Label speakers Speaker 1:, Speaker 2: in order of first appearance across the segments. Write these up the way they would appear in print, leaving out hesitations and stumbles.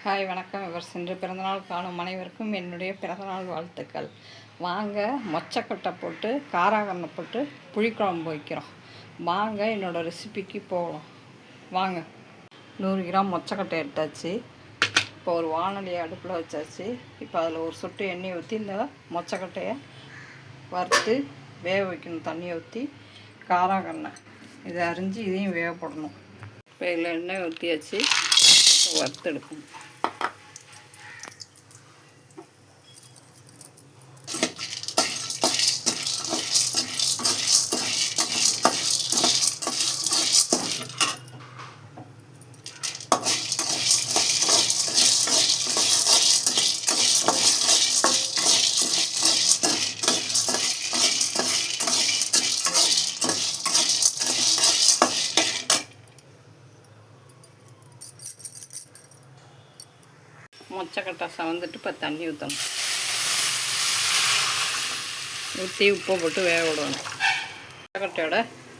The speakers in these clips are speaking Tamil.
Speaker 1: ஹாய் வணக்கம். இவர் சென்று பிறந்தநாள் காணும் அனைவருக்கும் என்னுடைய பிறந்தநாள் வாழ்த்துக்கள். வாங்க மொச்சக்கொட்டை போட்டு காராகருணை போட்டு புளிக்குழம்பு வைக்கிறோம். வாங்க என்னோடய ரெசிபிக்கு போகலாம். வாங்க. 100 கிராம் மொச்சக்கொட்டை எடுத்தாச்சு. இப்போ ஒரு வானொலியை அடுப்பில் வச்சாச்சு. இப்போ அதில் ஒரு சொட்டு எண்ணெய் ஊற்றி இந்த மொச்சக்கொட்டையை வறுத்து வேக வைக்கணும். தண்ணியை ஊற்றி காராகருணை இதை அரிஞ்சு இதையும் வேக போடணும். இப்போ இதில் எண்ணெய் ஊற்றியாச்சு. வறுத்து எடுக்கணும். மொச்சக்கொட்டை சவந்துட்டு இப்போ தண்ணி ஊற்றணும். ஊற்றி உப்பு போட்டு வேக விடணும். மொச்சக்கொட்டையோட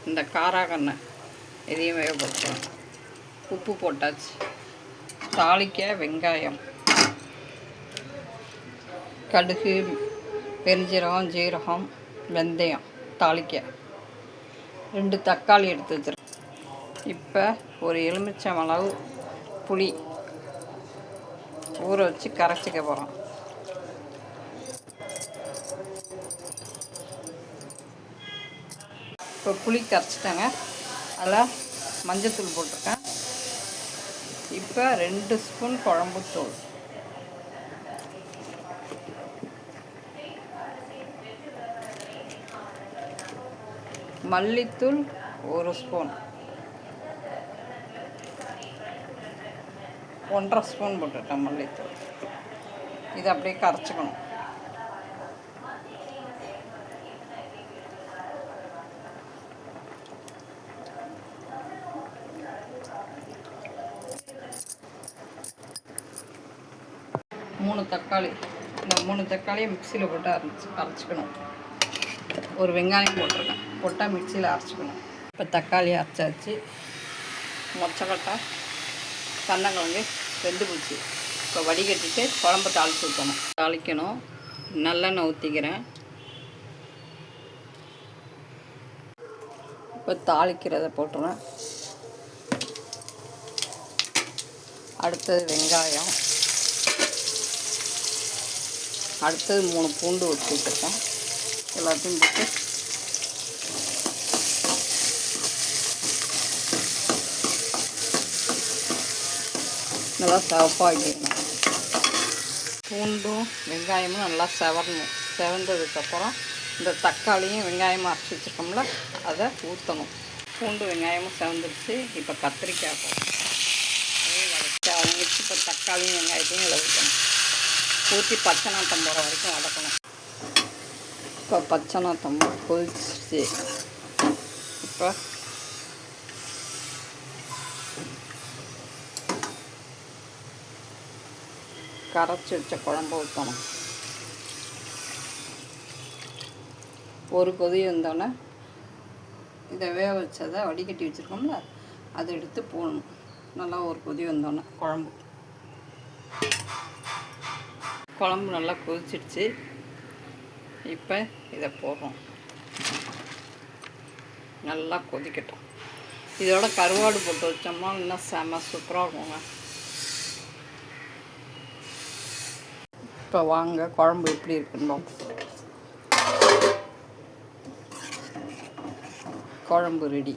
Speaker 1: இந்த காராகருணை இதையும் வேக போட்டுக்கணும். உப்பு போட்டாச்சு. தாளிக்க வெங்காயம், கடுகு, பெருஞ்சீரகம், ஜீரகம், வெந்தயம் தாளிக்க 2 தக்காளி எடுத்து வச்சுருக்கேன். இப்போ ஒரு எலுமிச்சம் அளவு புளி ஊற வச்சு கரைச்சிக்க போகிறோம். இப்போ புளி கரைச்சிட்டாங்க. அதில் மஞ்சத்தூள் போட்டிருக்கேன். இப்போ 2 ஸ்பூன் குழம்புத்தூள், மல்லித்தூள் 1 ஸ்பூன், 1.5 ஸ்பூன் போட்டுட்டேன் மல்லித்தூள். இதை அப்படியே கரைச்சிக்கணும். மூணு தக்காளி, இந்த 3 தக்காளியை மிக்சியில் போட்டு அரைச்சிக்கணும். ஒரு வெங்காயம் போட்டிருக்கேன், போட்டால் மிக்சியில் அரைச்சிக்கணும். இப்போ தக்காளி அரைச்சாச்சு. மொச்சக்கொட்டை கண்ணங்கிழங்கு வெந்து போச்சு. இப்போ வடிகட்டிட்டு குழம்பு தாளிக்கணும். நல்லெண்ணெய் ஊற்றிக்கிறேன். இப்போ தாளிக்கிறத போட்டுருவேன். அடுத்தது வெங்காயம், அடுத்தது 3 பூண்டு வச்சுருக்கேன். எல்லாத்தையும் போட்டு நல்லா சிவப்பாக்கிடணும். பூண்டும் வெங்காயமும் நல்லா செவரணும். செவந்ததுக்கப்புறம் இந்த தக்காளியும் வெங்காயமும் அரைச்சி வச்சுருக்கோம்ல அதை ஊற்றணும். பூண்டு வெங்காயமும் செவந்துடுச்சு. இப்போ கத்திரிக்காய் போடணும். அதையும் வதக்கி இப்போ தக்காளியும் வெங்காயத்தையும் இதில் ஊற்றணும். ஊற்றி பச்சை நாத்தம் போகிற வரைக்கும் வதக்கணும். இப்போ பச்சை நாத்தம் கொதிச்சு இப்போ கரைச்சி வச்ச குழம்பு ஊற்றணும். ஒரு கொதி வந்தோடனே இதை வேக வச்சதை வடிகட்டி வச்சுருக்கோம்ல அதை எடுத்து போடணும். நல்லா ஒரு கொதி வந்தோடனே குழம்பு நல்லா கொதிச்சிடுச்சு. இப்போ இதை போடுறோம். நல்லா கொதிக்கட்டும். இதோட கருவாடு போட்டு வச்சோம்னா இன்னும் செம சூப்பராக இருக்குங்க. இப்போ வாங்க குழம்பு எப்படி இருக்குன்னு. குழம்பு ரெடி.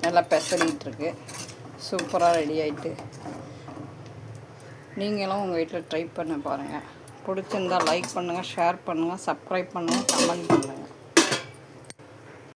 Speaker 1: நல்லா பெசரிட்டுருக்கு. சூப்பராக ரெடி ஆகிட்டு. நீங்களும் உங்கள் வீட்டில் ட்ரை பண்ண பாருங்கள். பிடிச்சிருந்தால் லைக் பண்ணுங்கள், ஷேர் பண்ணுங்கள், சப்ஸ்கிரைப் பண்ணுங்கள், கமெண்ட் பண்ணுங்கள்.